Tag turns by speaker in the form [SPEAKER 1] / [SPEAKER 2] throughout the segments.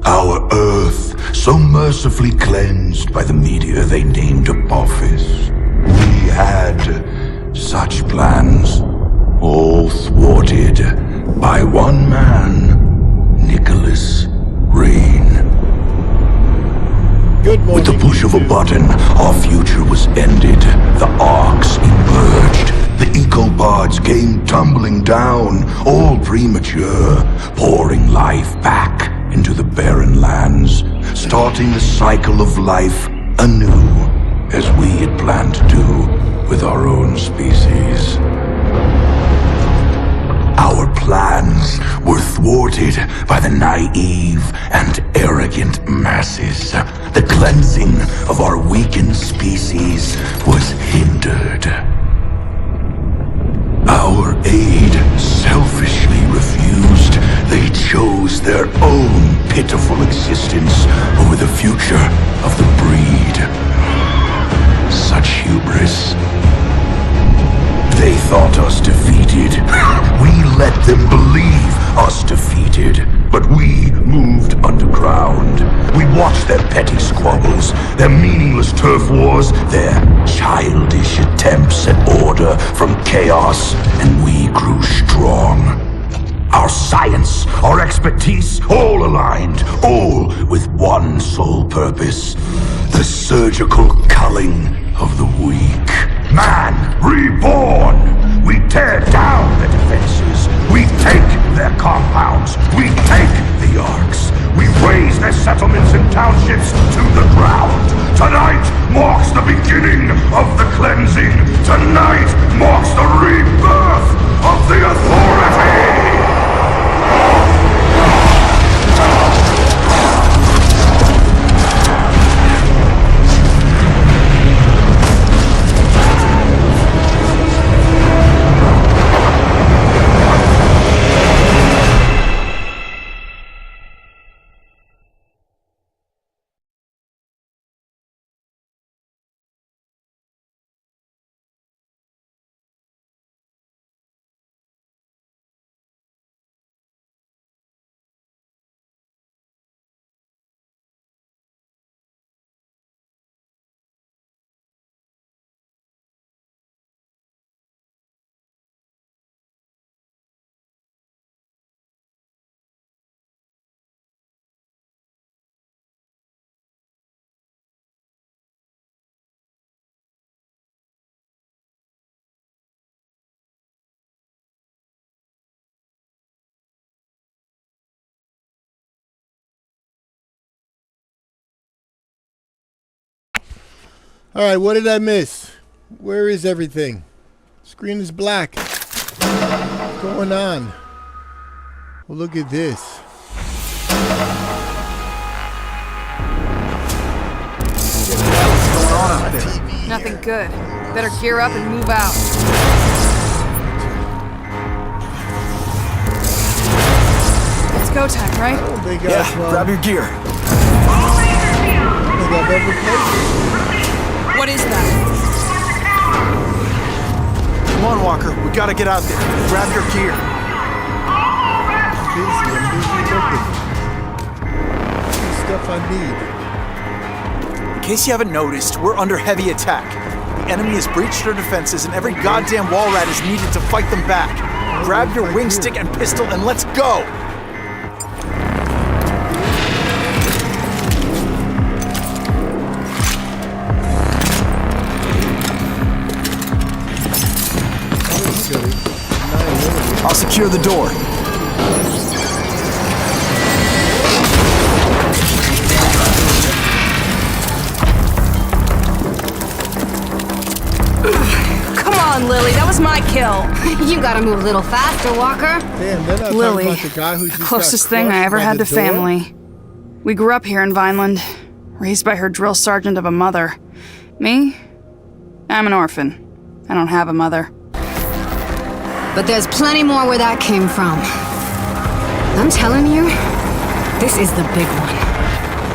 [SPEAKER 1] Our Earth, so mercifully cleansed by the meteor they named Apophis. We had such plans, all thwarted by one man, Nicholas Rain.
[SPEAKER 2] Good morning.
[SPEAKER 1] With the push of a button, our future was ended. The arcs emerged. The ecopods came tumbling down, all premature, pouring life back into the barren lands, starting the cycle of life anew, as we had planned to do with our own species. Our plans were thwarted by the naive and arrogant masses. The cleansing of our weakened species was hindered. Our aid selfishly refused. They chose their own pitiful existence over the future of the breed. Such hubris. They thought us defeated. We let them believe us defeated. But we moved underground. We watched their petty squabbles, their meaningless turf wars, their childish attempts at order from chaos, and we grew strong. Our science, our expertise, all aligned, all with one sole purpose: the surgical culling of the weak. Man reborn! We tear down the defenses. We take their compounds. We take the arcs. We raise their settlements and townships to the ground. Tonight marks the beginning of the cleansing. Tonight marks the rebirth of the Authority!
[SPEAKER 2] Alright, what did I miss? Where is everything? Screen is black. What's going on? Well, look at this.
[SPEAKER 3] What's going on out there?
[SPEAKER 4] Nothing good. Better gear up and move out. It's go time, right?
[SPEAKER 2] Oh, they got,
[SPEAKER 3] Yeah, grab your gear.
[SPEAKER 2] they got every place.
[SPEAKER 4] What is that?
[SPEAKER 3] Come on, Walker. We gotta get out there. Grab your gear.
[SPEAKER 2] I'm busy looking. This stuff I need.
[SPEAKER 3] In case you haven't noticed, we're under heavy attack. The enemy has breached our defenses and every goddamn wall rat is needed to fight them back. Grab your wing stick and pistol and let's go! I'll secure the door.
[SPEAKER 4] Come on, Lily. That was my kill.
[SPEAKER 5] You gotta move a little faster, Walker.
[SPEAKER 2] Damn, they're not
[SPEAKER 4] Lily,
[SPEAKER 2] talking about the guy who just
[SPEAKER 4] closest
[SPEAKER 2] got
[SPEAKER 4] thing I
[SPEAKER 2] crushed
[SPEAKER 4] ever
[SPEAKER 2] by
[SPEAKER 4] had
[SPEAKER 2] the
[SPEAKER 4] to
[SPEAKER 2] door?
[SPEAKER 4] family. We grew up here in Vineland, raised by her drill sergeant of a mother. Me? I'm an orphan. I don't have a mother.
[SPEAKER 5] But there's plenty more where that came from. I'm telling you, this is the big one.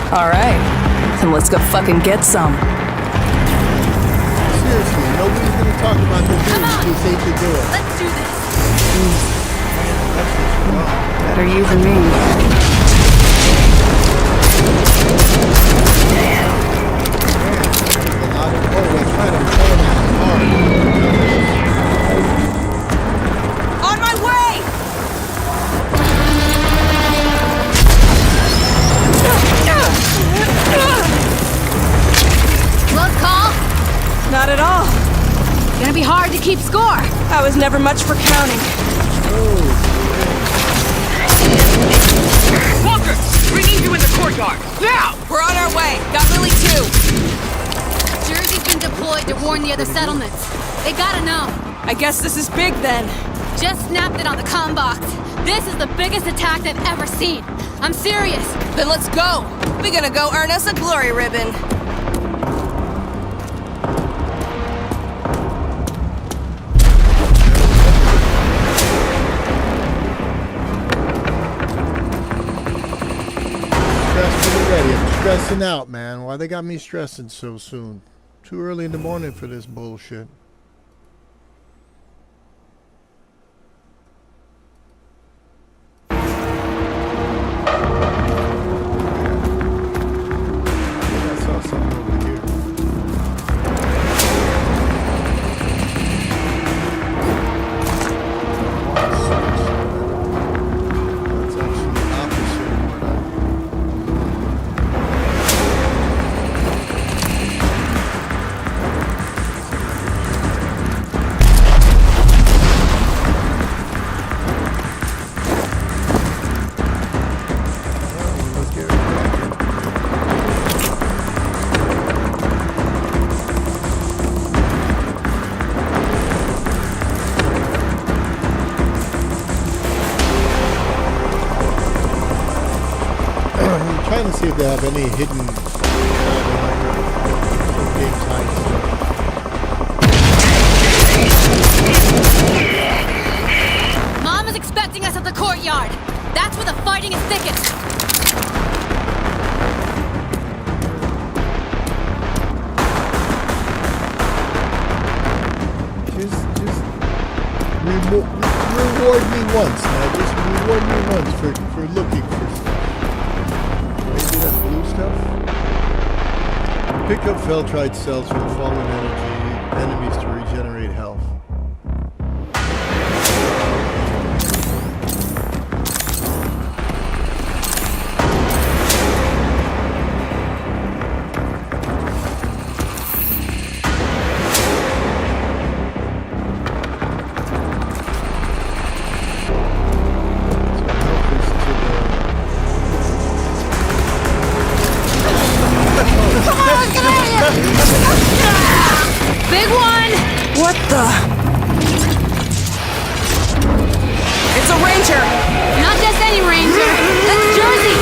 [SPEAKER 4] All right, then let's go fucking get some.
[SPEAKER 2] Seriously, nobody's gonna talk about the news until they can do it.
[SPEAKER 5] Let's do this.
[SPEAKER 4] Better you than me.
[SPEAKER 5] keep score.
[SPEAKER 6] I was never much for counting.
[SPEAKER 7] Walker, we need you in the courtyard. Now!
[SPEAKER 6] We're on our way. Got Lily too.
[SPEAKER 5] Jersey's been deployed to warn the other settlements. They gotta know.
[SPEAKER 6] I guess this is big then.
[SPEAKER 5] Just snapped it on the comm box. This is the biggest attack they've ever seen. I'm serious.
[SPEAKER 6] Then let's go. We're gonna go earn us a glory ribbon.
[SPEAKER 2] I'm stressing out, man. Why they got me stressing so soon? Too early in the morning for this bullshit. I saw something over here. That's actually the opposite of what I... Trying to see if they have any hidden game time stuff.
[SPEAKER 5] Mom is expecting us at the courtyard. That's where the fighting is thickest.
[SPEAKER 2] Just reward me once, man. Just reward me once for looking for stuff. Maybe that blue stuff? Pick up Feltrite cells from fallen enemies to regenerate health.
[SPEAKER 5] Big one!
[SPEAKER 6] What the? It's a ranger!
[SPEAKER 5] Not just any ranger. That's Jersey.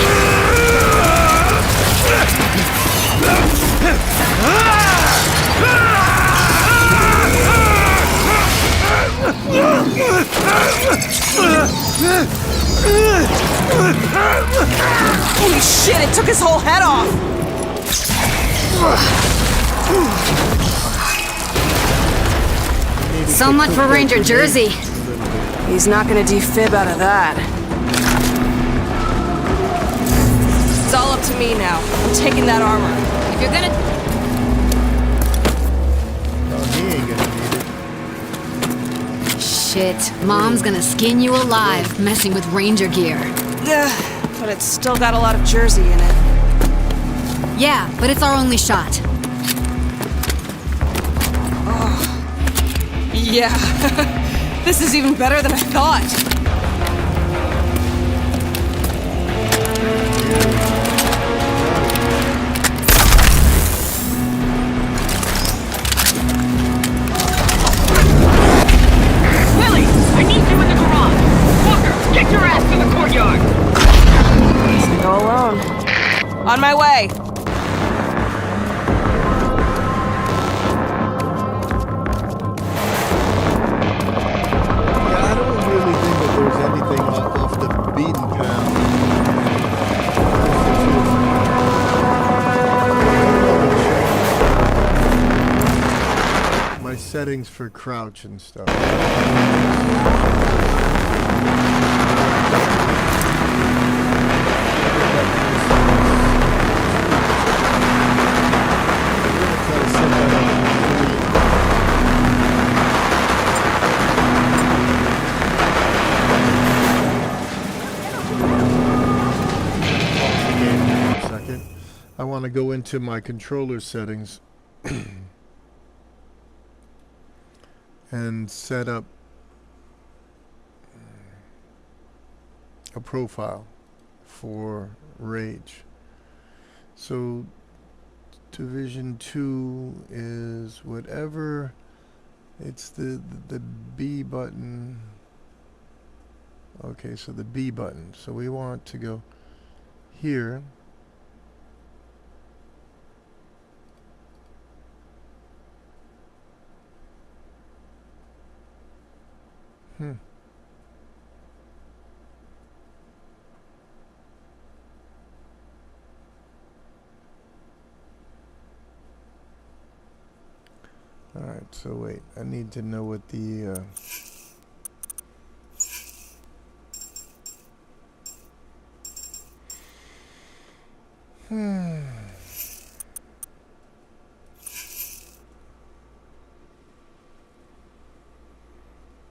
[SPEAKER 6] Holy shit, it took his whole head off!
[SPEAKER 5] So much for Ranger Jersey.
[SPEAKER 6] He's not gonna defib out of that. It's all up to me now. I'm taking that armor.
[SPEAKER 5] If you're gonna...
[SPEAKER 2] Oh, he ain't gonna need it.
[SPEAKER 5] Shit, Mom's gonna skin you alive messing with Ranger gear.
[SPEAKER 6] Ugh, but it's still got a lot of Jersey in it.
[SPEAKER 5] Yeah, but it's our only shot.
[SPEAKER 6] Yeah, this is even better than I thought.
[SPEAKER 7] Lily, I need you in the garage. Walker, get your ass to the courtyard.
[SPEAKER 6] Go alone. On my way.
[SPEAKER 2] Yeah, I don't really think that there's anything off the beaten path. My settings for crouch and stuff. I want to go into my controller settings and set up a profile for Rage. So Division 2 is whatever. It's the B button. Okay, so the B button. So we want to go here. Alright, so wait, I need to know what the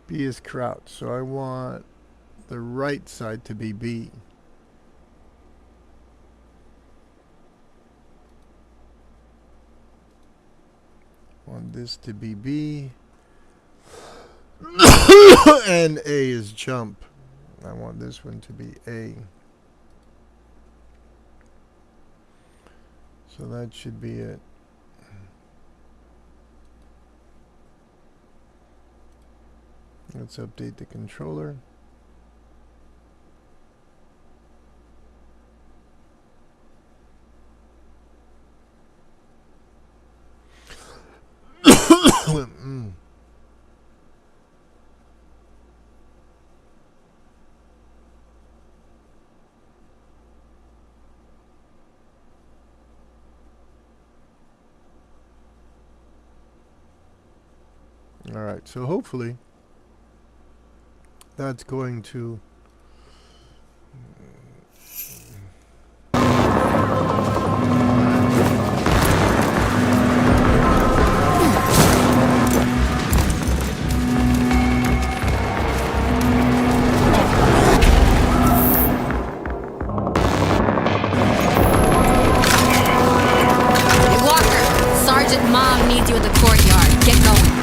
[SPEAKER 2] B is crouch, so I want the right side to be B. Want this to be B. And A is jump. I want this one to be A. So that should be it. Let's update the controller. All right, so hopefully that's going to
[SPEAKER 5] Walker, Sergeant Mom needs you at the courtyard. Get going.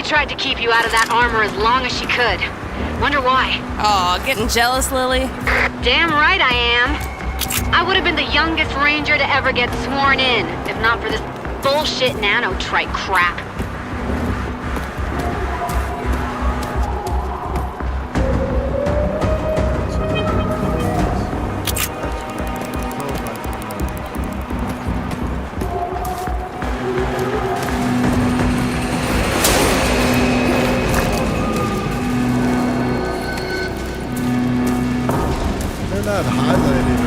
[SPEAKER 5] tried to keep you out of that armor as long as she could. Wonder why.
[SPEAKER 6] Aw, getting jealous, Lily?
[SPEAKER 5] Damn right I am. I would have been the youngest ranger to ever get sworn in, if not for this bullshit nanotrite crap.
[SPEAKER 2] They're not highlighted.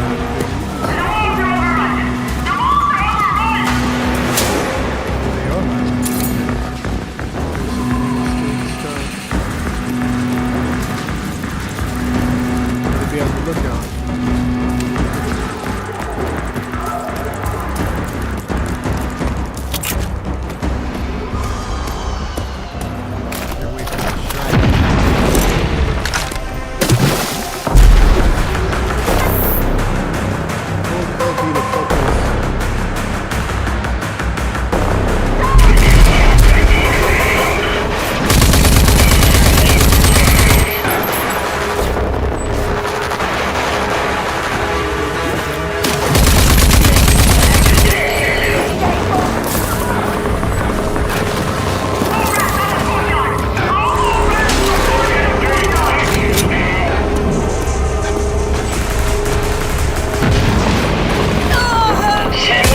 [SPEAKER 2] They are highlighted. Gotta be on the lookout. Here we go. Shot.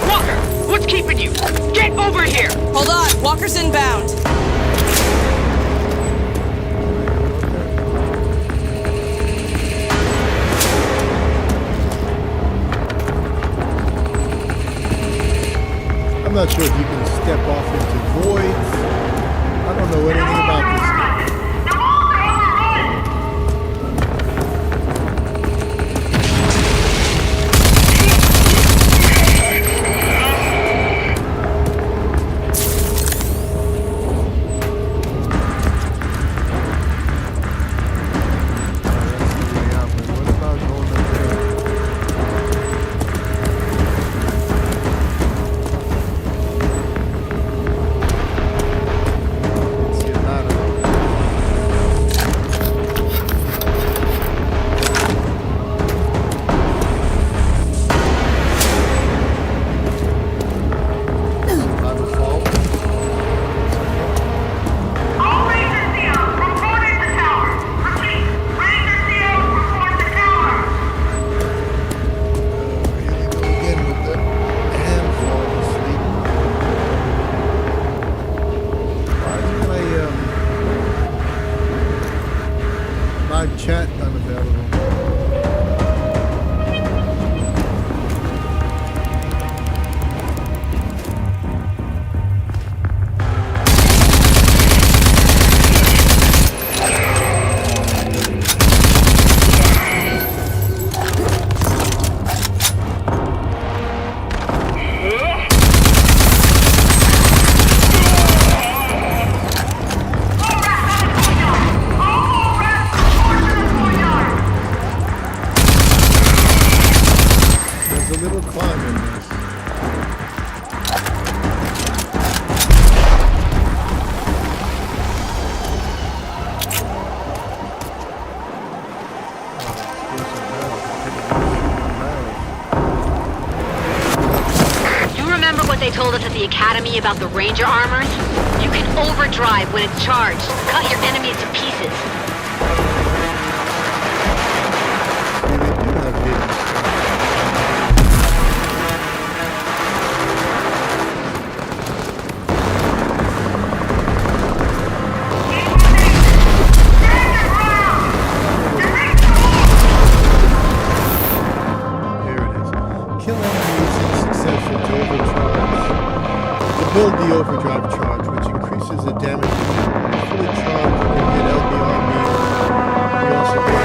[SPEAKER 7] Walker, what's keeping you? Get over here!
[SPEAKER 6] Hold on, Walker's inbound.
[SPEAKER 2] I'm not sure if you can step off into voids. I don't know anything about this game. That's the way out, but what about going up there? See a lot of lava falls.
[SPEAKER 7] All Ranger Seal, report at the tower. Repeat, Ranger Seal, report the tower.
[SPEAKER 2] Here we go again with the hand falling asleep. Why is my live chat unavailable? There's a little climb in this.
[SPEAKER 5] You remember what they told us at the academy about the ranger armors? You can overdrive when it's charged, cut your enemies to pieces.
[SPEAKER 2] They do have hidden stuff. Here it is. Kill enemies in succession to overcharge. To build the overdrive charge, which increases the damage you do. When fully charged, you can hit LBR means you also get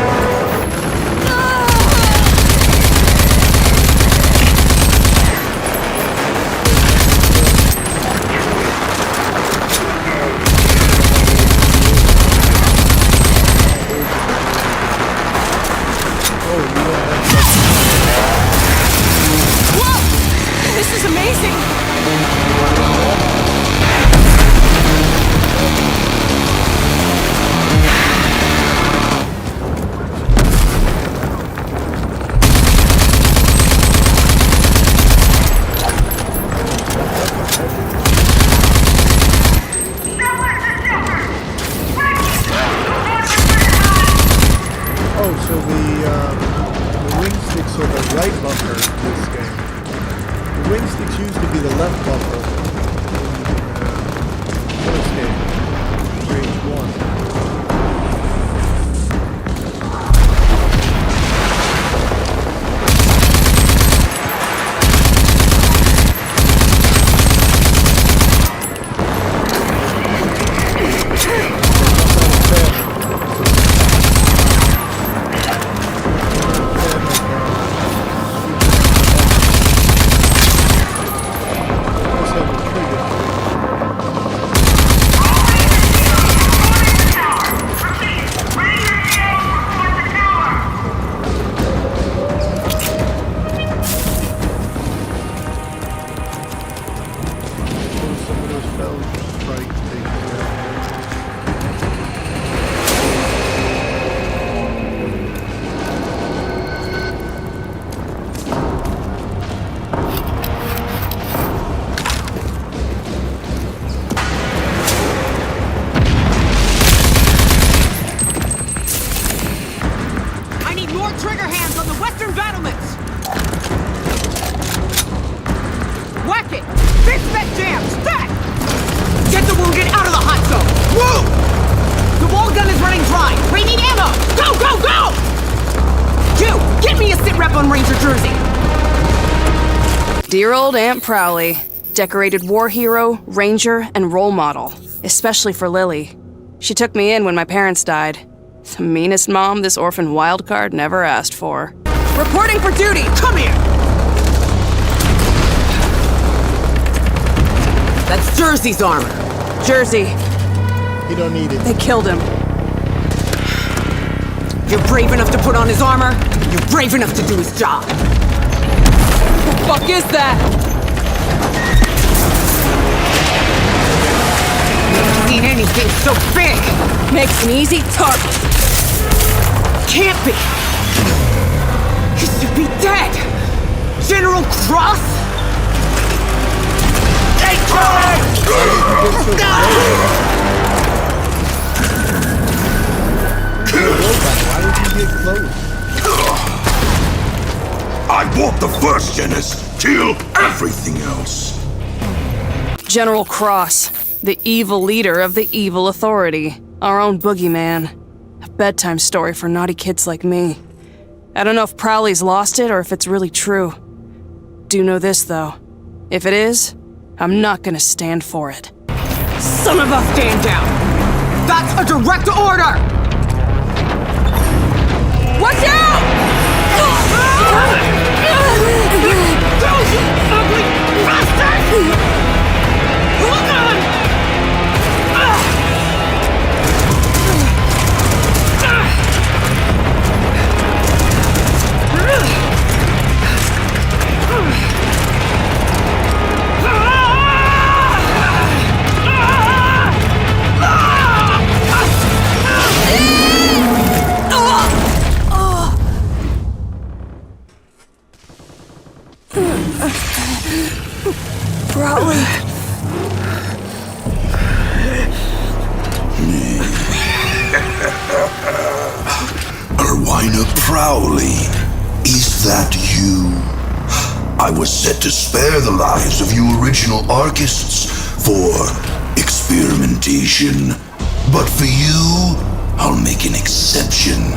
[SPEAKER 6] Dear old Aunt Prowley. Decorated war hero, ranger, and role model. Especially for Lily. She took me in when my parents died. The meanest mom this orphan wildcard never asked for. Reporting for duty! Come here!
[SPEAKER 8] That's Jersey's armor.
[SPEAKER 6] Jersey.
[SPEAKER 2] You don't need it.
[SPEAKER 6] They killed him.
[SPEAKER 8] You're brave enough to put on his armor? You're brave enough to do his job.
[SPEAKER 6] What the fuck is that?
[SPEAKER 8] Never seen anything so big!
[SPEAKER 6] Makes an easy target.
[SPEAKER 8] Can't be! He should be dead! General Cross?
[SPEAKER 2] Why did you get close?
[SPEAKER 1] I want the first Genis. Kill everything else.
[SPEAKER 6] General Cross, the evil leader of the evil authority. Our own boogeyman. A bedtime story for naughty kids like me. I don't know if Prowley's lost it or if it's really true. Do know this, though. If it is, I'm not gonna stand for it.
[SPEAKER 8] Some of us stand down! That's a direct order!
[SPEAKER 6] Watch out!
[SPEAKER 8] Those ugly bastards! Hold on!
[SPEAKER 6] Prowley.
[SPEAKER 1] Erwina Prowley, is that you? I was set to spare the lives of you original Archists for experimentation. But for you, I'll make an exception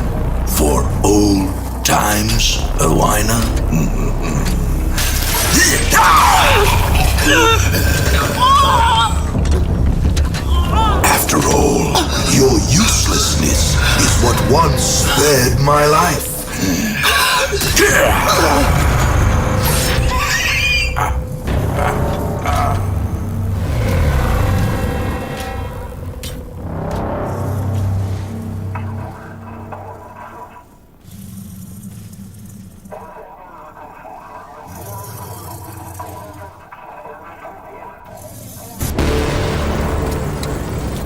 [SPEAKER 1] for old times, Erwina. After all, your uselessness is what once spared my life.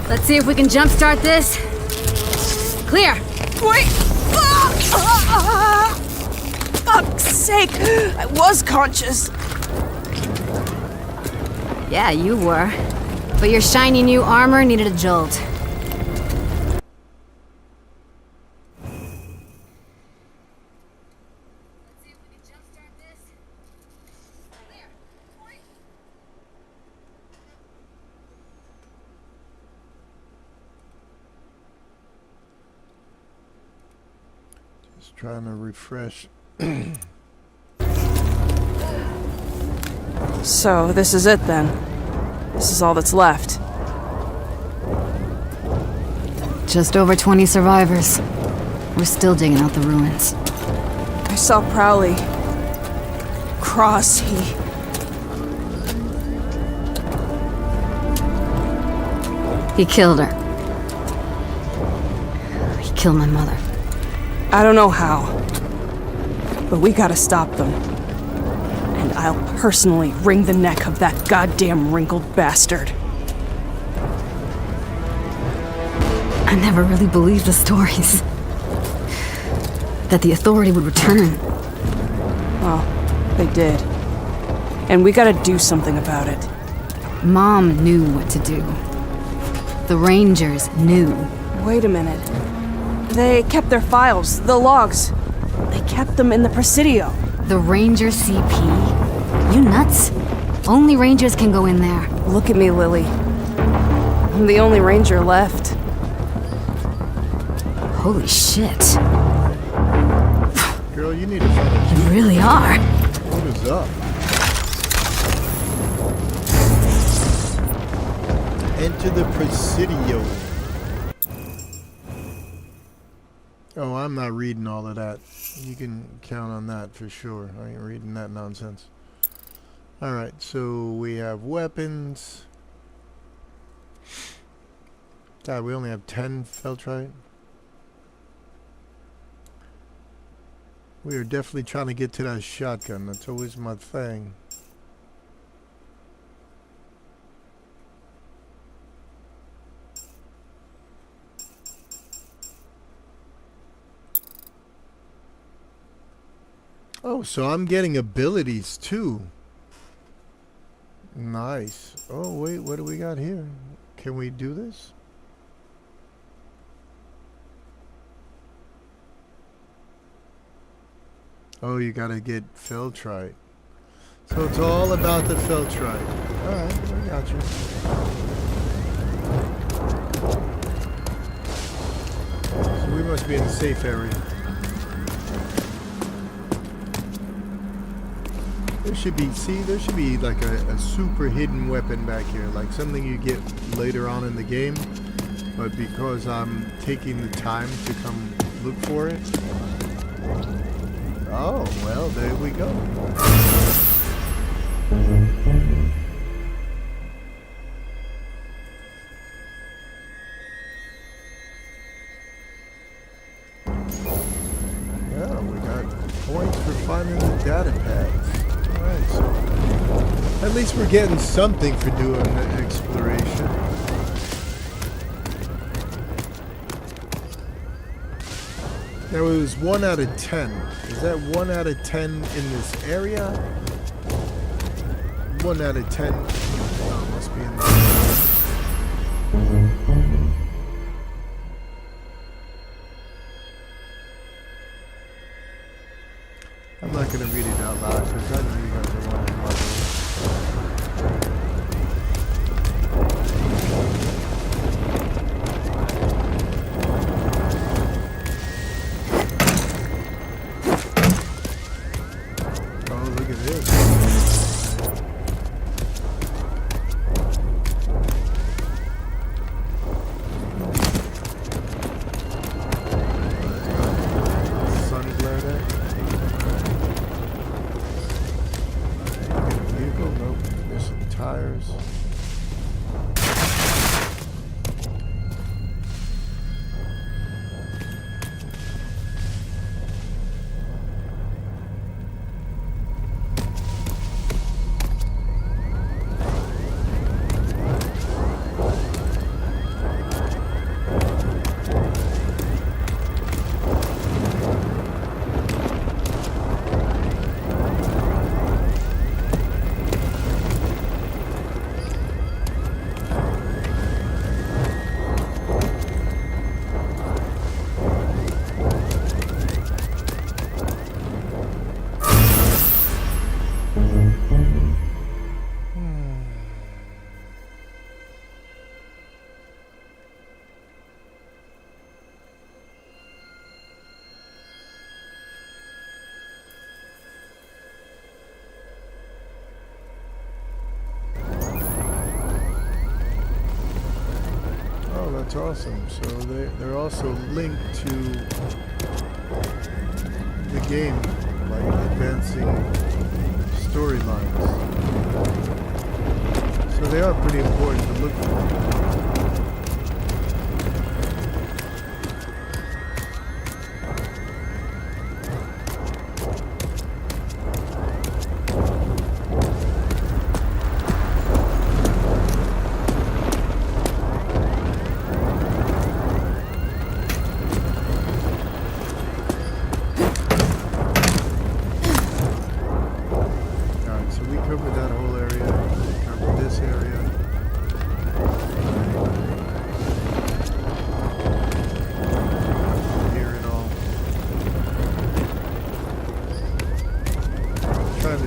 [SPEAKER 5] Let's see if we can jumpstart this. Clear.
[SPEAKER 6] Wait! Fuck's sake! I was conscious.
[SPEAKER 5] Yeah, you were. But your shiny new armor needed a jolt.
[SPEAKER 2] Just trying to refresh.
[SPEAKER 6] So, this is it then. This is all that's left.
[SPEAKER 5] Just over 20 survivors. We're still digging out the ruins.
[SPEAKER 6] I saw Prowley. Cross,
[SPEAKER 5] He killed her. He killed my mother.
[SPEAKER 6] I don't know how. But we gotta stop them. And I'll personally wring the neck of that goddamn wrinkled bastard.
[SPEAKER 5] I never really believed the stories. That the authority would return.
[SPEAKER 6] Well, they did. And we gotta do something about it.
[SPEAKER 5] Mom knew what to do. The Rangers knew.
[SPEAKER 6] Wait a minute. They kept their files, the logs. They kept them in the Presidio.
[SPEAKER 5] The Ranger CP? You nuts? Only Rangers can go in there.
[SPEAKER 6] Look at me, Lily. I'm the only Ranger left.
[SPEAKER 5] Holy shit.
[SPEAKER 2] Girl, you need to finish.
[SPEAKER 5] You really are.
[SPEAKER 2] What is up? Enter the Presidio. Oh, I'm not reading all of that. You can count on that for sure. I ain't reading that nonsense. Alright, so we have weapons. God, we only have 10 Feltrite. We are definitely trying to get to that shotgun. That's always my thing. Oh, so I'm getting abilities too. Nice. Oh, wait, what do we got here? Can we do this? Oh, you gotta get Feltrite. So it's all about the Feltrite. Alright, I got you. So we must be in a safe area. There should be, see, there should be like a super hidden weapon back here, like something you get later on in the game, but because I'm taking the time to come look for it. Oh, well, there we go. Yeah, we got points for finding the data pads. Alright, so at least we're getting something for doing the exploration. Now it was 1 out of 10. Is that 1 out of 10 in this area? 1 out of 10. Oh, it must be in this. I'm not going to read it out loud because I know you guys are wondering about this. Oh, look at this. Sun glare there. Vehicle? Nope. There's some tires. That's awesome. So they're also linked to the game, like advancing storylines. So they are pretty important to look for.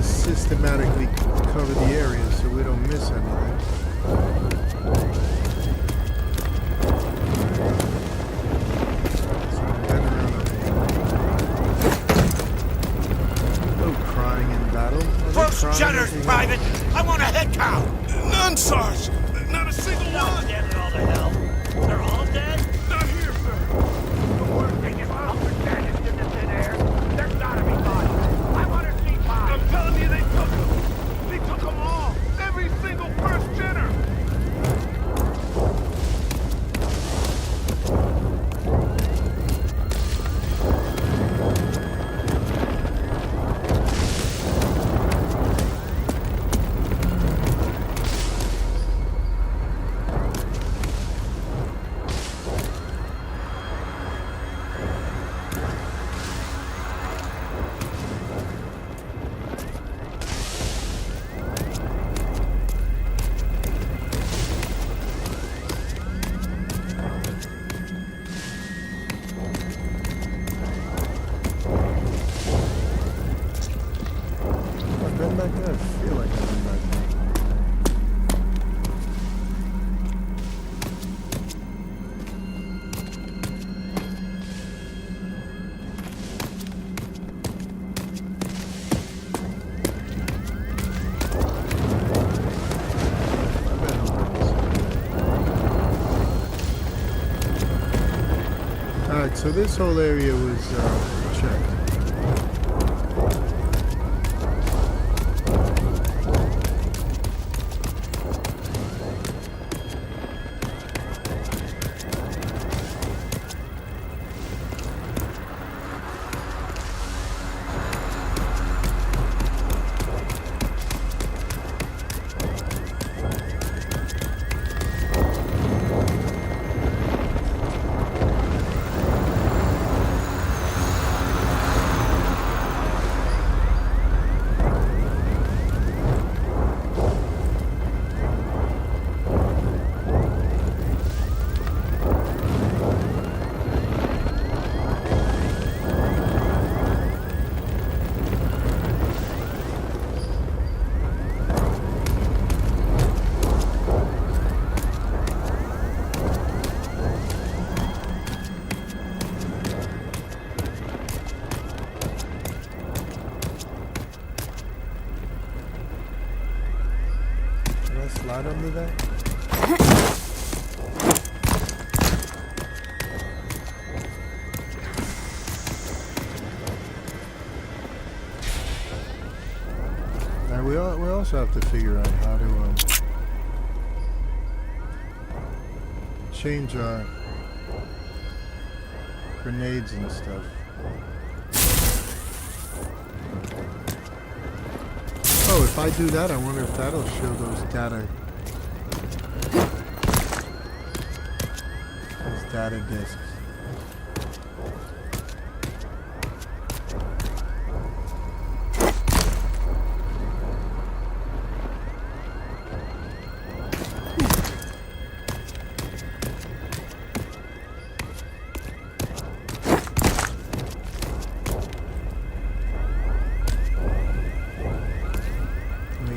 [SPEAKER 2] Systematically cover the area so we don't miss anything. No crying in battle.
[SPEAKER 9] Close shutters, Private! I want a head count!
[SPEAKER 10] None, Sarge! Not a single one!
[SPEAKER 2] Alright, so this whole area was checked. Slide under that? Now we also have to figure out how to change our grenades and stuff. Oh, if I do that, I wonder if that'll show those data disks.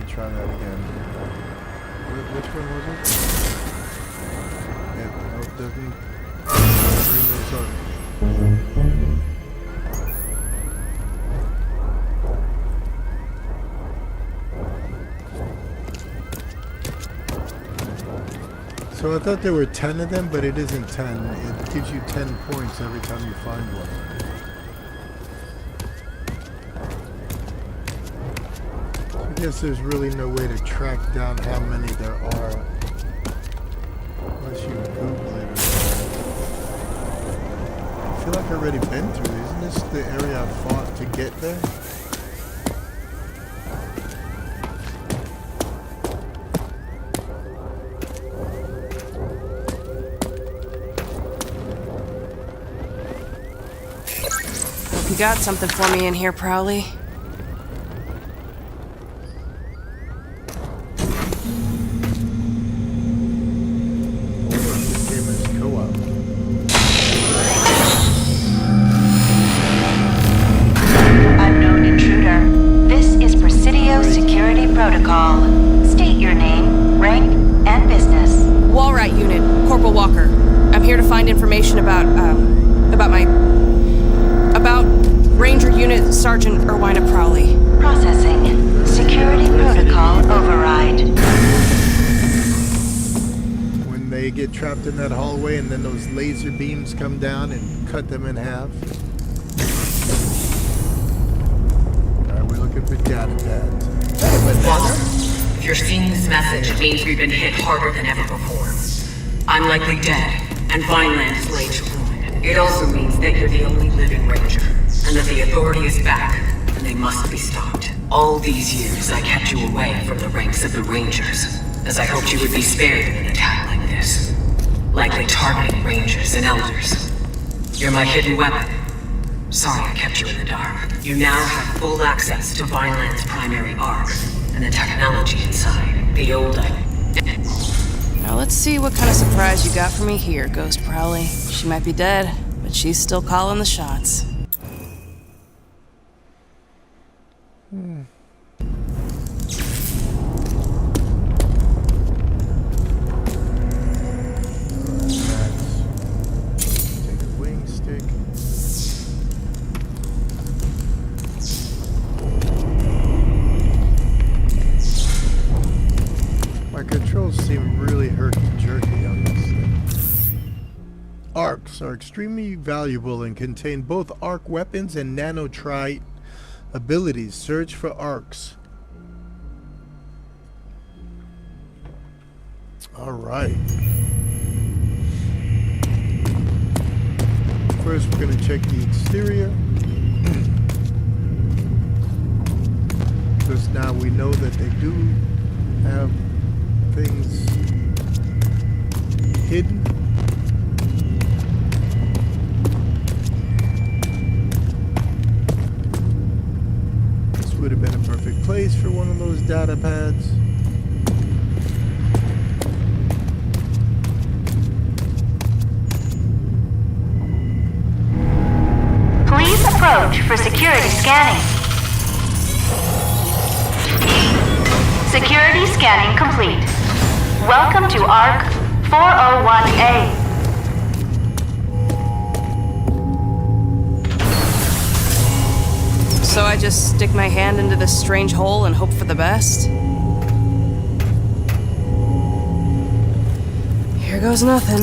[SPEAKER 2] Try that again. Which one was it? Yeah, no, it doesn't bring those up. So I thought there were 10 of them, but it isn't 10. It gives you 10 points every time you find one. I guess there's really no way to track down how many there are unless you Google it or something. I feel like I've already been through. Isn't this the area I fought to get there?
[SPEAKER 6] Hope you got something for me in here, Prowley.
[SPEAKER 9] Sergeant Irwina Prowley.
[SPEAKER 10] Processing. Security protocol override.
[SPEAKER 2] When they get trapped in that hallway and then those laser beams come down and cut them in half. Alright, we're looking for data pads.
[SPEAKER 8] If you're seeing this message, it means we've been hit harder than ever before. I'm likely dead, and Vineland is laid to ruin. It also means that you're the only living Ranger. And that the Authority is back, and they must be stopped. All these years, I kept you away from the ranks of the Rangers, as I hoped you would be spared in an attack like this. Likely targeting Rangers and Elders. You're my hidden weapon. Sorry I kept you in the dark. You now have full access to Vineland's primary arc, and the technology inside. The old
[SPEAKER 6] Now let's see what kind of surprise you got for me here, Ghost Prowley. She might be dead, but she's still calling the shots.
[SPEAKER 2] arcs are extremely valuable and contain both arc weapons and nanotrite abilities. Search for arcs. Alright. First we're going to check the exterior. Because now we know that they do have things hidden. This would have been a perfect place for one of those data pads.
[SPEAKER 10] Please approach for security scanning. Security scanning complete. Welcome to ARC 401A.
[SPEAKER 9] So I just stick my hand into this strange hole and hope for the best? Here goes nothing.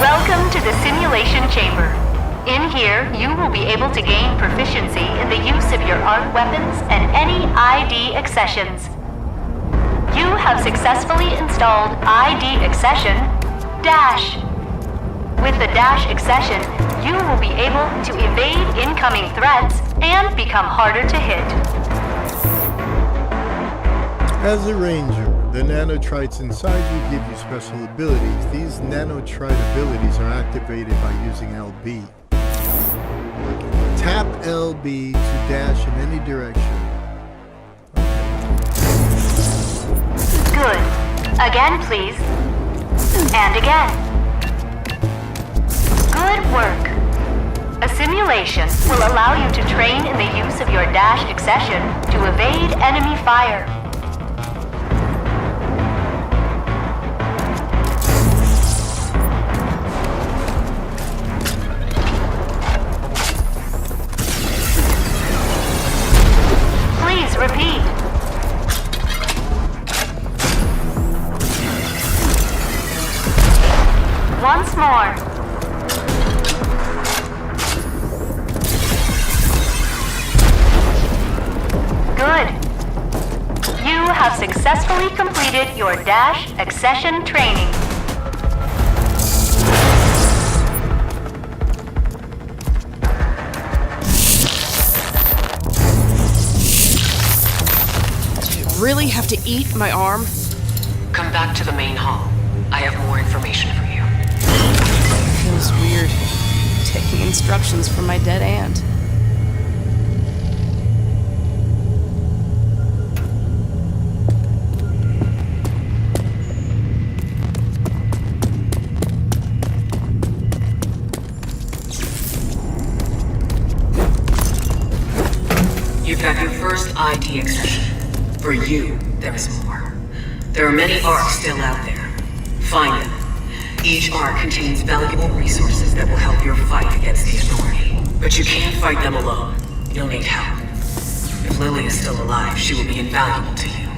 [SPEAKER 10] Welcome to the simulation chamber. In here, you will be able to gain proficiency in the use of your arc weapons and any ID accessions. You have successfully installed ID accession Dash. With the Dash accession, you will be able to evade incoming threats and become harder to hit.
[SPEAKER 2] As a ranger, the nanotrites inside you give you special abilities. These nanotrite abilities are activated by using LB. Tap LB to dash in any direction.
[SPEAKER 10] Good. Again, please. And again. Good work. A simulation will allow you to train in the use of your dash accession to evade enemy fire. Please repeat. Once more. Good. You have successfully completed your dash accession training.
[SPEAKER 9] Really have to eat my arm?
[SPEAKER 8] Come back to the main hall. I have more information for you.
[SPEAKER 9] Feels weird. Taking instructions from my dead aunt.
[SPEAKER 8] You've got your first ID accession. For you, there is more. There are many arcs still out there. Find them. Each arc contains valuable resources that will help your fight against the Authority. But you can't fight them alone. You'll need help. If Lily is still alive, she will be invaluable to you.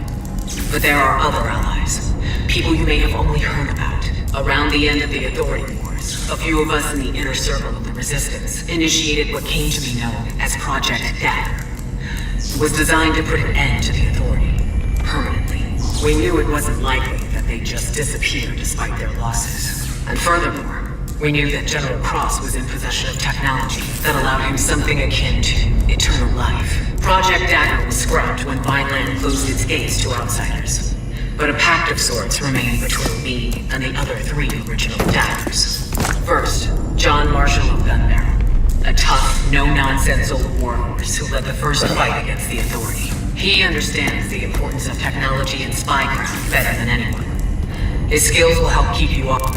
[SPEAKER 8] But there are other allies. People you may have only heard about. Around the end of the Authority Wars, a few of us in the inner circle of the Resistance initiated what came to be known as Project Dagger. It was designed to put an end to the Authority, permanently. We knew it wasn't likely that they'd just disappear despite their losses. And furthermore, we knew that General Cross was in possession of technology that allowed him something akin to eternal life. Project Dagger was scrapped when Vineland closed its gates to outsiders. But a pact of sorts remained between me and the other 3 original Daggers. First, John Marshall of Gunbarrel. A tough, no-nonsense old warhorse who led the first fight against the Authority. He understands the importance of technology and spycraft better than anyone. His skills will help keep you up.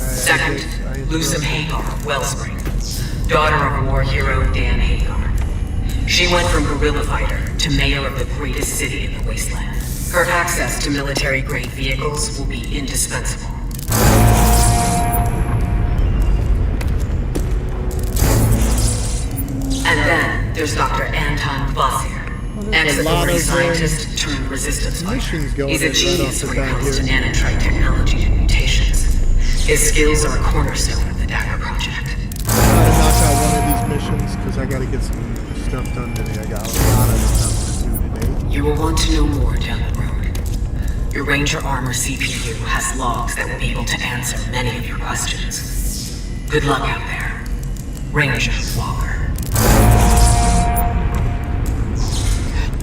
[SPEAKER 8] Second, Lucem Hagar, Wellspring. Daughter of war hero Dan Hagar. She went from guerrilla fighter to mayor of the greatest city in the wasteland. Her access to military-grade vehicles will be indispensable. And then, there's Dr. Anton Kvasir. Ex-authority scientist turned resistance
[SPEAKER 2] Missions
[SPEAKER 8] fighter.
[SPEAKER 2] going
[SPEAKER 8] He's a
[SPEAKER 2] right off
[SPEAKER 8] genius
[SPEAKER 2] the
[SPEAKER 8] when it
[SPEAKER 2] bat
[SPEAKER 8] comes to
[SPEAKER 2] here.
[SPEAKER 8] nanotrite technology and mutations. His skills are a cornerstone of the Dagger Project.
[SPEAKER 2] Gotta knock out one of these missions because I gotta get some stuff done today. I got a lot of stuff to do today.
[SPEAKER 8] You will want to know more down the road. Your Ranger Armor CPU has logs that will be able to answer many of your questions. Good luck out there, Ranger Walker.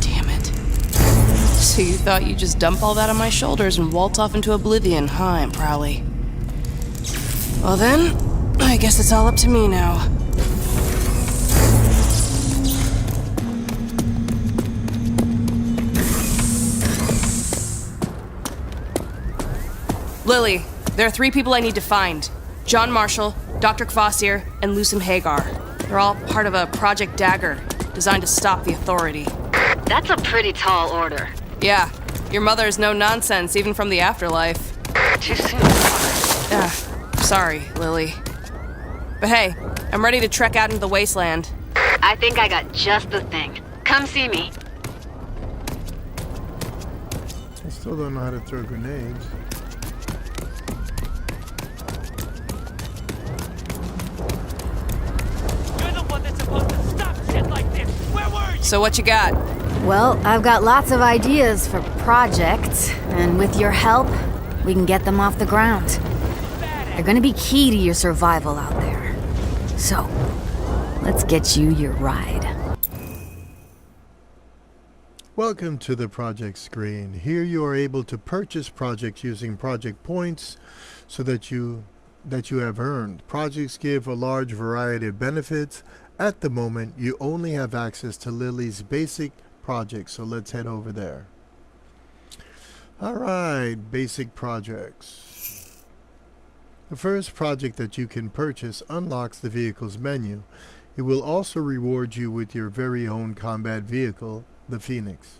[SPEAKER 6] Damn it. So you thought you'd just dump all that on my shoulders and waltz off into oblivion, huh, Aunt Prowley? Well then, I guess it's all up to me now. Lily, there are 3 people I need to find. John Marshall, Dr. Kvasir, and Lucem Hagar. They're all part of a Project Dagger, designed to stop the Authority.
[SPEAKER 5] That's a pretty tall order.
[SPEAKER 6] Yeah, your mother is no nonsense, even from the afterlife.
[SPEAKER 5] Too soon.
[SPEAKER 6] Sorry, Lily. But hey, I'm ready to trek out into the wasteland.
[SPEAKER 5] I think I got just the thing. Come see me.
[SPEAKER 2] I still don't know how to throw grenades.
[SPEAKER 11] You're the one that's supposed to stop shit like this. Where were you?
[SPEAKER 6] So what you got?
[SPEAKER 12] Well, I've got lots of ideas for projects, and with your help, we can get them off the ground. They're gonna be key to your survival out there. So, let's get you your ride.
[SPEAKER 2] Welcome to the project screen. Here you are able to purchase projects using project points so that you have earned. Projects give a large variety of benefits. At the moment, you only have access to Lily's basic projects, so let's head over there. Alright, basic projects. The first project that you can purchase unlocks the vehicle's menu. It will also reward you with your very own combat vehicle, the Phoenix.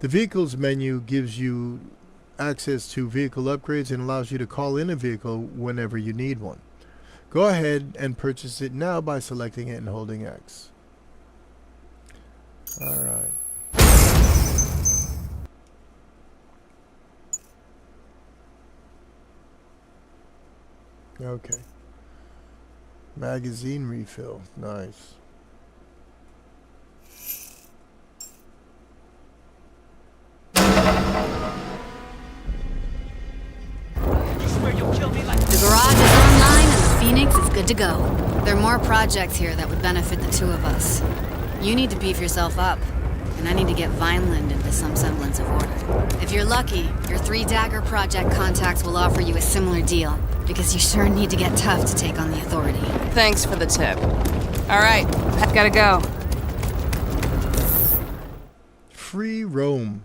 [SPEAKER 2] The vehicle's menu gives you access to vehicle upgrades and allows you to call in a vehicle whenever you need one. Go ahead and purchase it now by selecting it and holding X. Alright. Okay. Magazine refill. Nice.
[SPEAKER 13] The garage is online and the Phoenix is good to go. There are more projects here that would benefit the 2 of us. You need to beef yourself up, and I need to get Vineland into some semblance of order. If you're lucky, your 3 Dagger Project contacts will offer you a similar deal, because you sure need to get tough to take on the Authority.
[SPEAKER 6] Thanks for the tip. Alright, gotta go.
[SPEAKER 2] Free roam.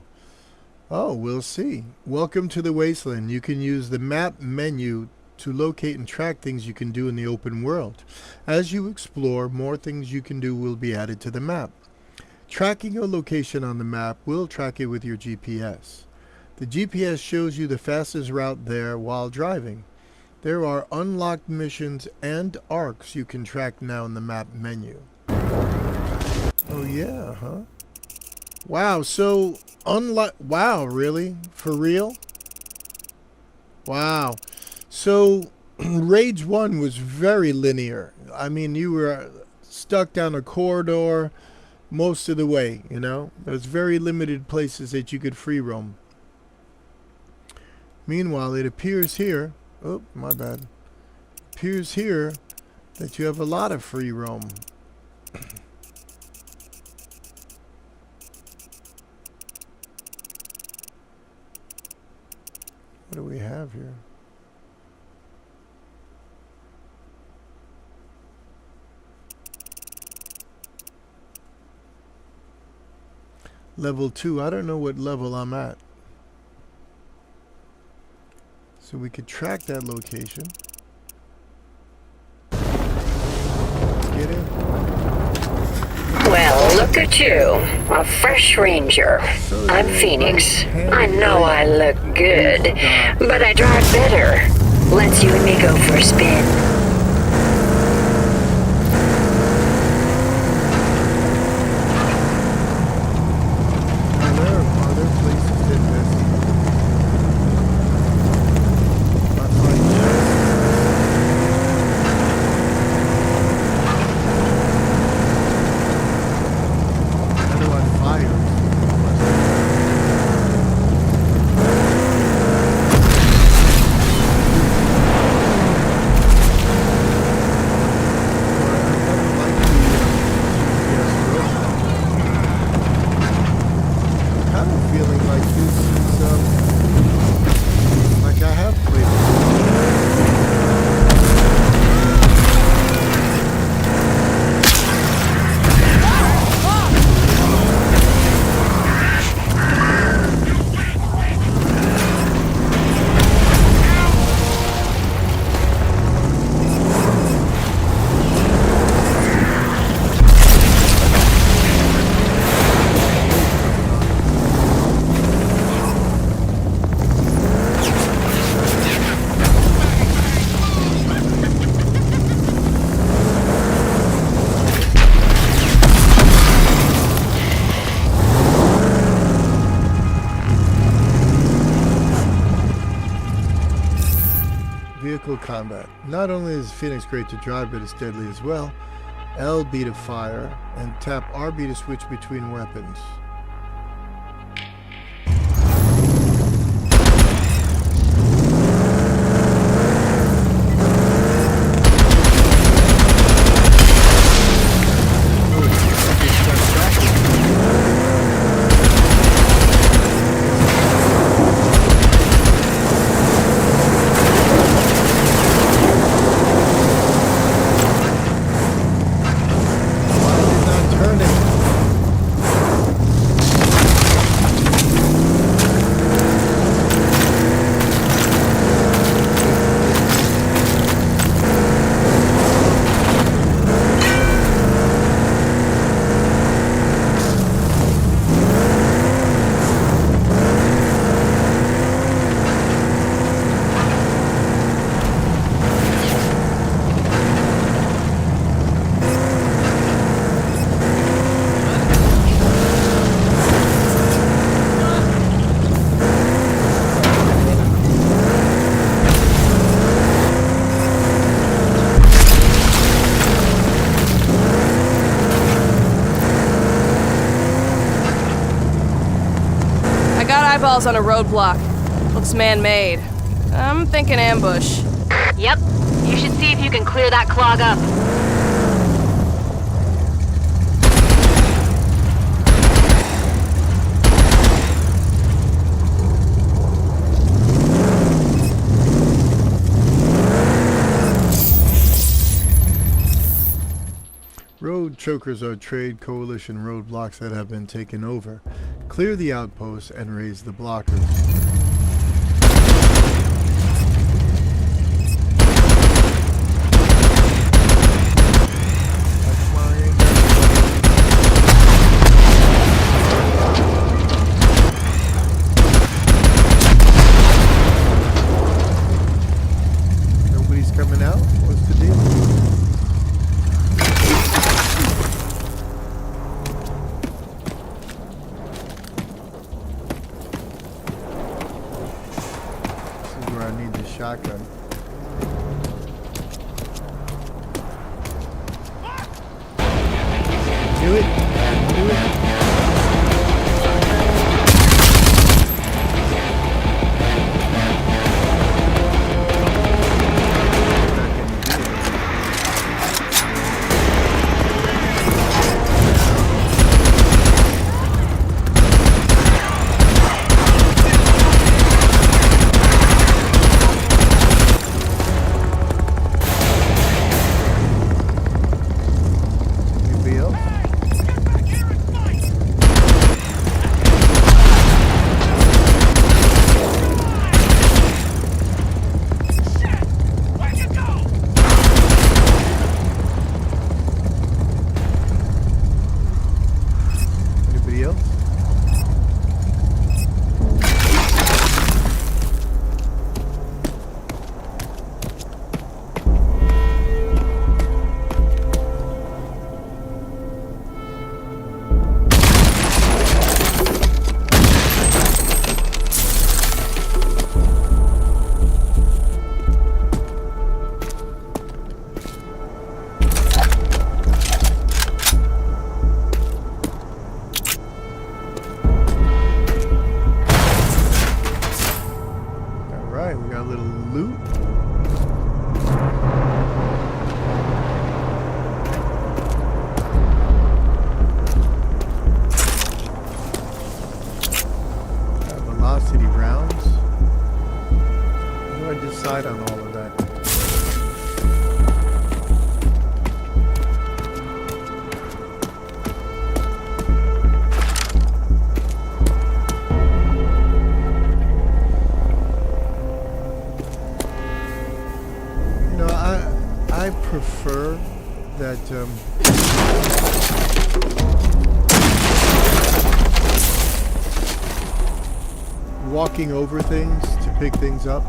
[SPEAKER 2] Oh, we'll see. Welcome to the Wasteland. You can use the map menu to locate and track things you can do in the open world. As you explore, more things you can do will be added to the map. Tracking a location on the map will track it with your GPS. The GPS shows you the fastest route there while driving. There are unlocked missions and arcs you can track now in the map menu. Oh yeah, huh? Wow, so wow, really? For real? Wow. So Rage 1 was very linear. I mean, you were stuck down a corridor most of the way, you know? There's very limited places that you could free roam. Meanwhile, it appears here, oh, my bad. Appears here that you have a lot of free roam. What do we have here? Level 2. I don't know what level I'm at. So we could track that location. Let's get in.
[SPEAKER 14] Well, look at you. A fresh ranger. I'm Phoenix. I know I look good, but I drive better. Let's you and me go for a spin.
[SPEAKER 2] Tactical combat. Not only is Phoenix great to drive, but it's deadly as well. LB to fire, and tap RB to switch between weapons.
[SPEAKER 6] Eyeballs on a roadblock. Looks man-made. I'm thinking ambush.
[SPEAKER 5] Yep. You should see if you can clear that clog up.
[SPEAKER 2] Road chokers are trade coalition roadblocks that have been taken over. Clear the outposts and raise the blockers. Nobody's coming out? What's the deal? Shotgun. Do it. Do it. On all of that. You know, I prefer that walking over things to pick things up.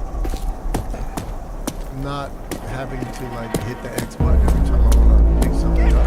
[SPEAKER 2] Not having to like hit the X button every time I want to pick something up.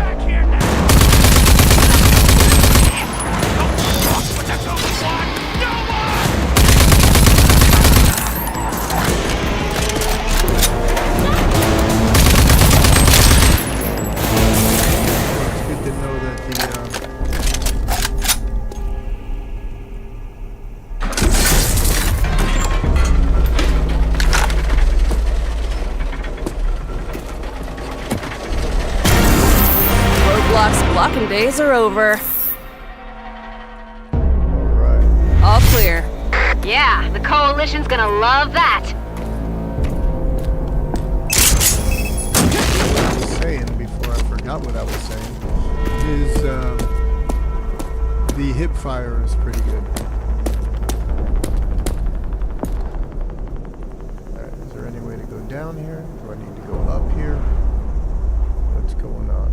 [SPEAKER 6] talking days are over.
[SPEAKER 2] Alright.
[SPEAKER 6] All clear.
[SPEAKER 5] Yeah, the Coalition's gonna love that.
[SPEAKER 2] What I was saying before I forgot what I was saying is the hip fire is pretty good. Alright, is there any way to go down here? Do I need to go up here? What's going on?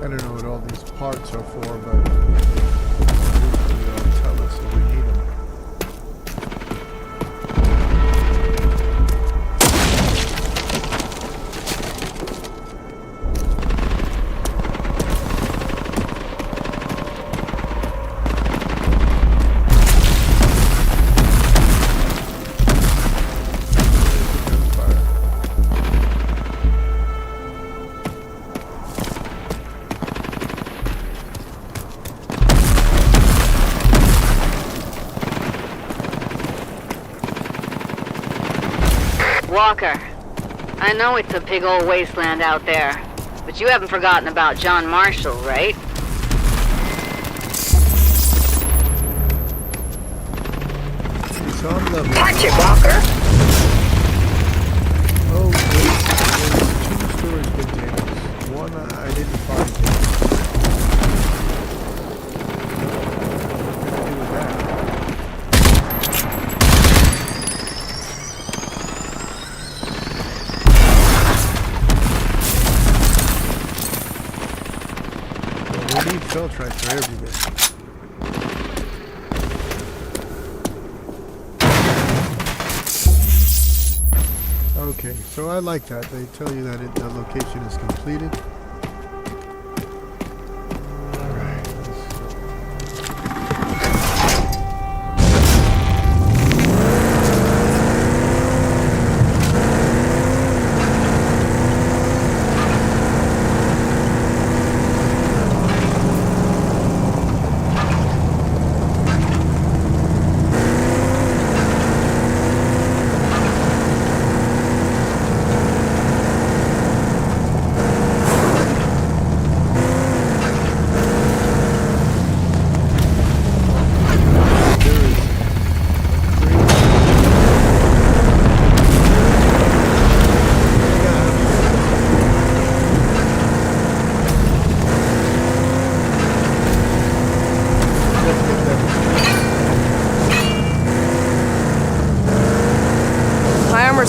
[SPEAKER 2] I don't know what all these parts are for, but hopefully they'll tell us if we need them.
[SPEAKER 5] Walker, I know it's a big old wasteland out there, but you haven't forgotten about John Marshall, right?
[SPEAKER 14] Watch it, Walker.
[SPEAKER 2] Oh, there's 2 storage containers. One I didn't find yet. What can I do with that? Well, we need filtrites for everything. Okay, so I like that. They tell you that the location is completed. Alright, let's go.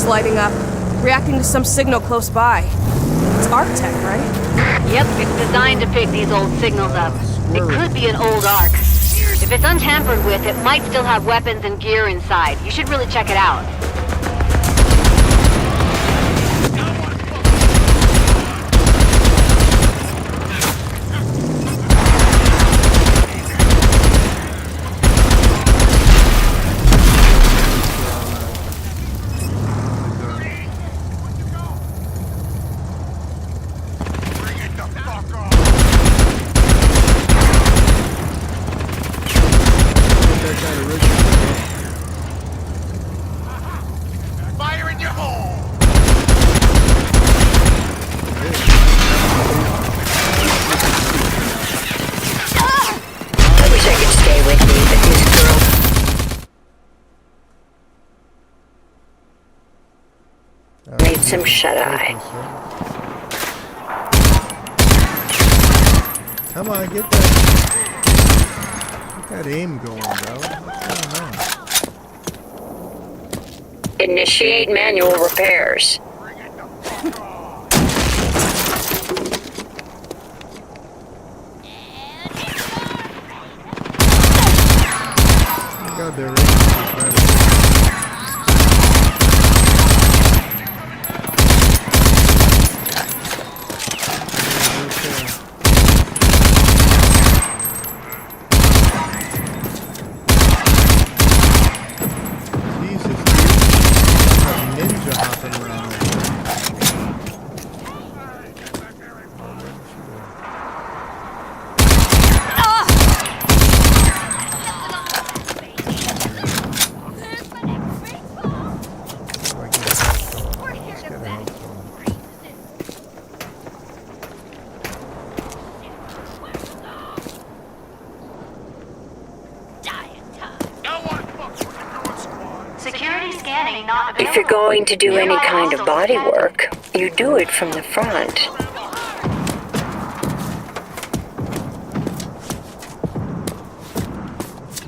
[SPEAKER 6] Lighting up, reacting to some signal close by. It's Arctech, right?
[SPEAKER 5] Yep, it's designed to pick these old signals up. It could be an old Ark. If it's untampered with, it might still have weapons and gear inside. You should really check it out.
[SPEAKER 14] Need some shut-eye.
[SPEAKER 2] Come on, get that aim going, bro. What's going on?
[SPEAKER 14] Initiate manual repairs.
[SPEAKER 2] God, they're better.
[SPEAKER 10] scanning not available.
[SPEAKER 14] If you're going to do any kind of body work, you do it from the front.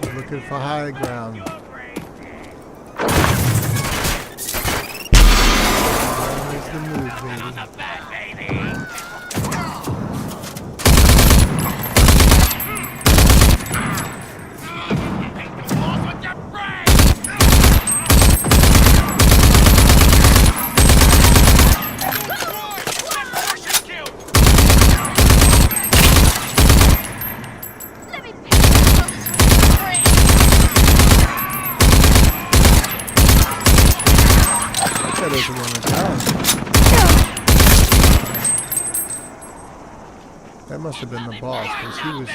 [SPEAKER 2] We're looking for high ground. There's the move, baby. That must have been the boss, because he was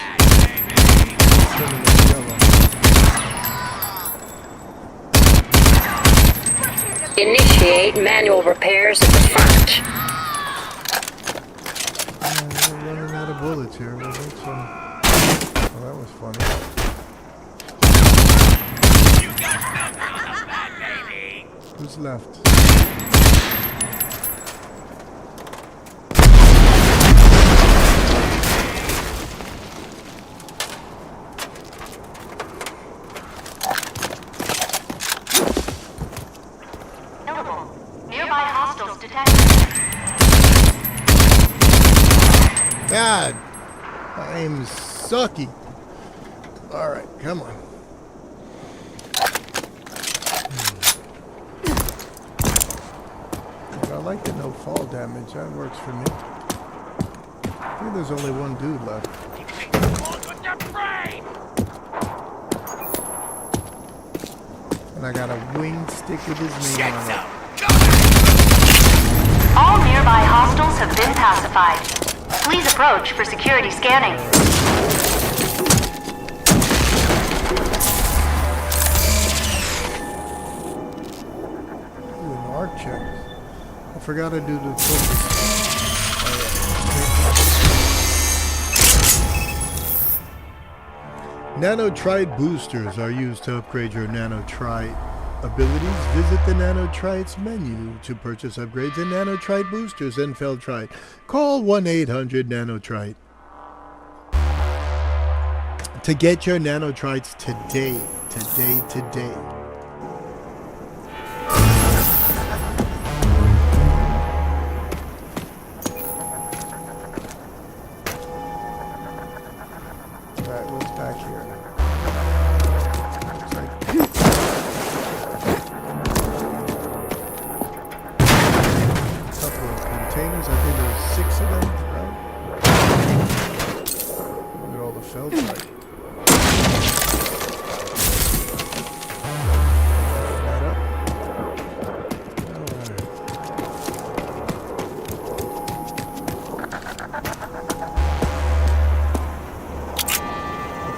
[SPEAKER 2] turning the yellow.
[SPEAKER 14] Initiate manual repairs at the front.
[SPEAKER 2] We're running out of bullets here. We'll need some... Oh, that was funny. Who's left?
[SPEAKER 10] Nearby hostiles detected.
[SPEAKER 2] God! My aim's sucky. Alright, come on. I like the no fall damage. That works for me. I think there's only one dude left. And I got a winged stick with his name on it.
[SPEAKER 10] All nearby hostiles have been pacified. Please approach for security scanning.
[SPEAKER 2] Ooh, an arc check. I forgot to do the focus. Nanotrite boosters are used to upgrade your nanotrite abilities. Visit the Nanotrites menu to purchase upgrades in Nanotrite boosters and Feltrite. Call 1-800-NANOTRITE to get your Nanotrites today. Today. Alright, what's back here? Looks like couple of containers. I think there's 6 of them, right? Look at all the Feltrite. That up. Alright.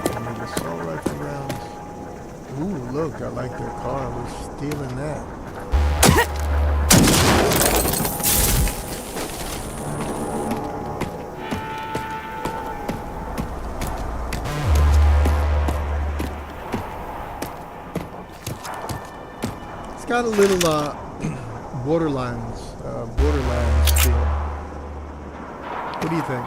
[SPEAKER 2] Okay, maybe assault rifle rounds. Ooh, look, I like their car. I was stealing that. Got a little Borderlands feel. What do you think?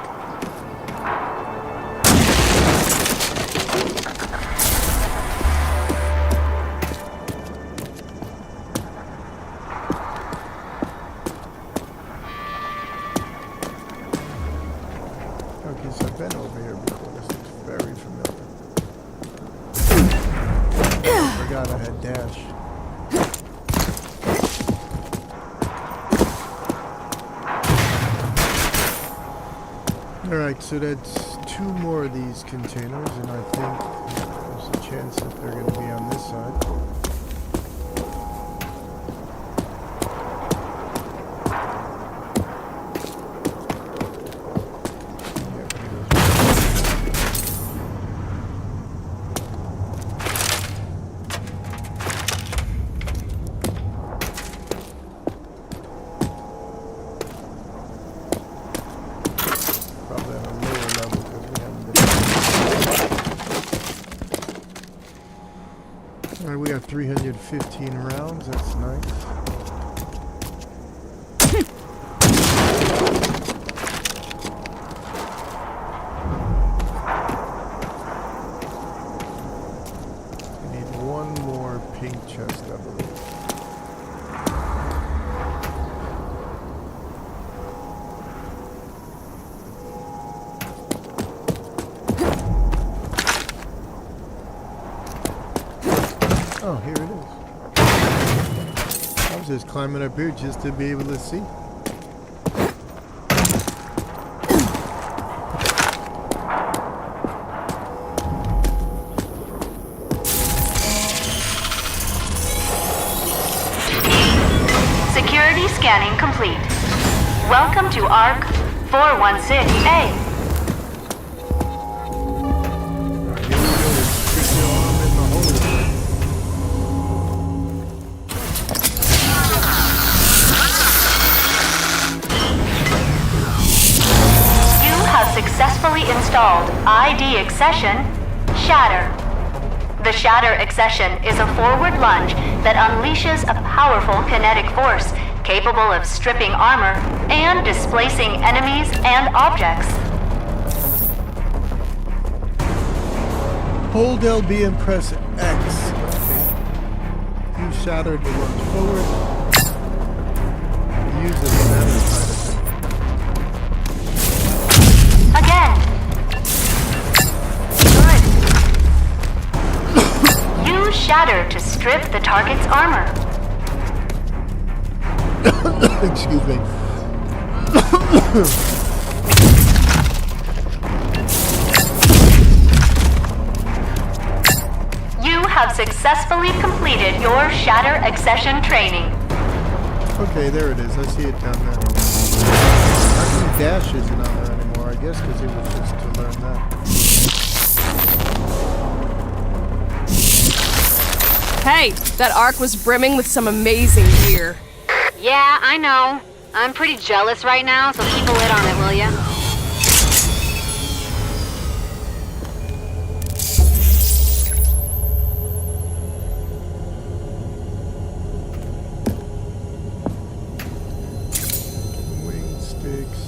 [SPEAKER 2] Okay, so I've been over here before. This looks very familiar. I forgot I had dash. Alright, so that's 2 more of these containers, and I think there's a chance that they're going to be on this side. 315 rounds, that's nice. I need one more pink chest, I believe. Oh, here it is. I was just climbing up here just to be able to see.
[SPEAKER 10] Security scanning complete. Welcome to ARC 416A. Successfully installed ID accession, Shatter. The Shatter accession is a forward lunge that unleashes a powerful kinetic force capable of stripping armor and displacing enemies and objects.
[SPEAKER 2] Hold LB and press X. Okay. Use Shatter to launch forward. Use the banana side of thing.
[SPEAKER 10] Again. Good. Use Shatter to strip the target's armor.
[SPEAKER 2] Excuse me.
[SPEAKER 10] You have successfully completed your Shatter accession training.
[SPEAKER 2] Okay, there it is. I see it down there. Our dash isn't on there anymore, I guess, because it was just to learn that.
[SPEAKER 6] Hey, that arc was brimming with some amazing gear.
[SPEAKER 5] Yeah, I know. I'm pretty jealous right now, so keep a lid on it, will ya?
[SPEAKER 2] Wing sticks.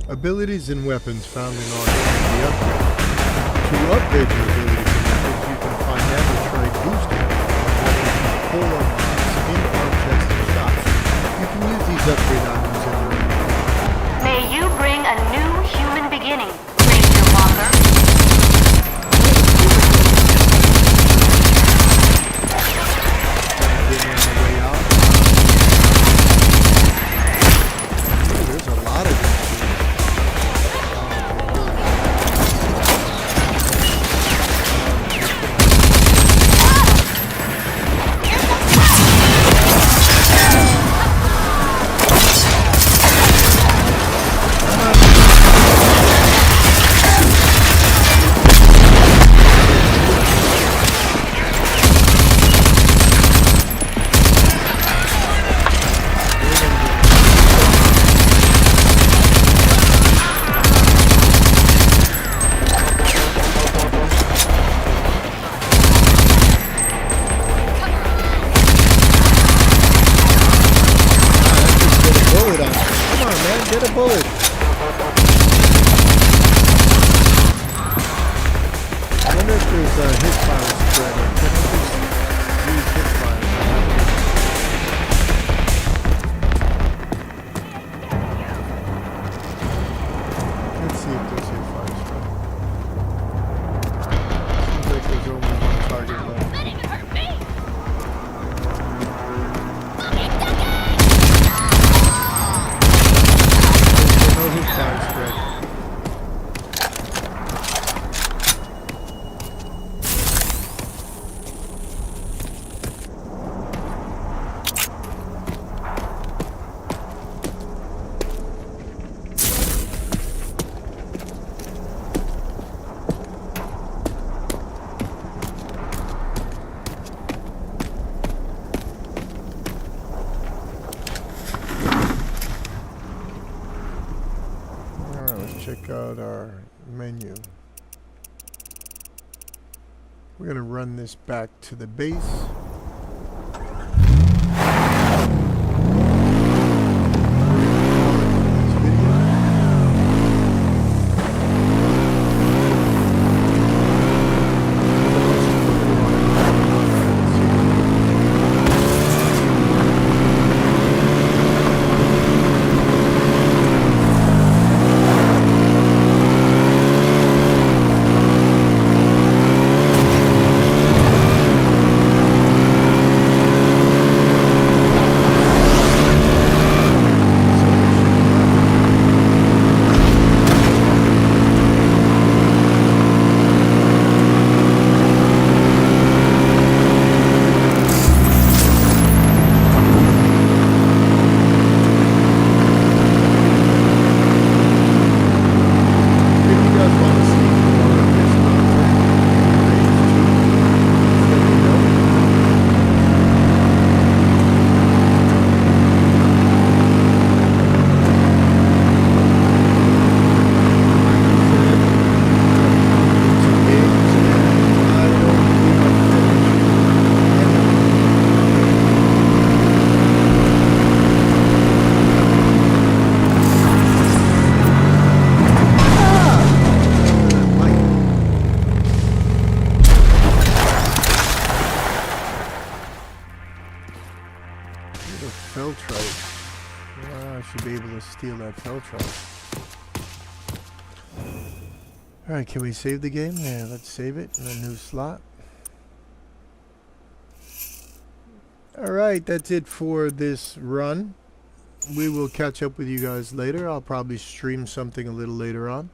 [SPEAKER 2] Abilities and weapons found in Arc can be upgraded. To upgrade your abilities and weapons, you can find Nanotrade Booster, pull unlocks in Arc chests and shops. You can use these upgrade items in your inventory.
[SPEAKER 10] May you bring a new human beginning, Ranger Walker.
[SPEAKER 2] Getting on the way out. Ooh, there's a lot of these. Get a bullet. I wonder if there's a hit fire spread or can I just use hit fire? Let's see if there's hit fire spread. Seems like there's only one target left. Check out our menu. We're gonna run this back to the base. Steal that Feltrite. Alright, can we save the game? Yeah, let's save it in a new slot. Alright, that's it for this run. We will catch up with you guys later. I'll probably stream something a little later on.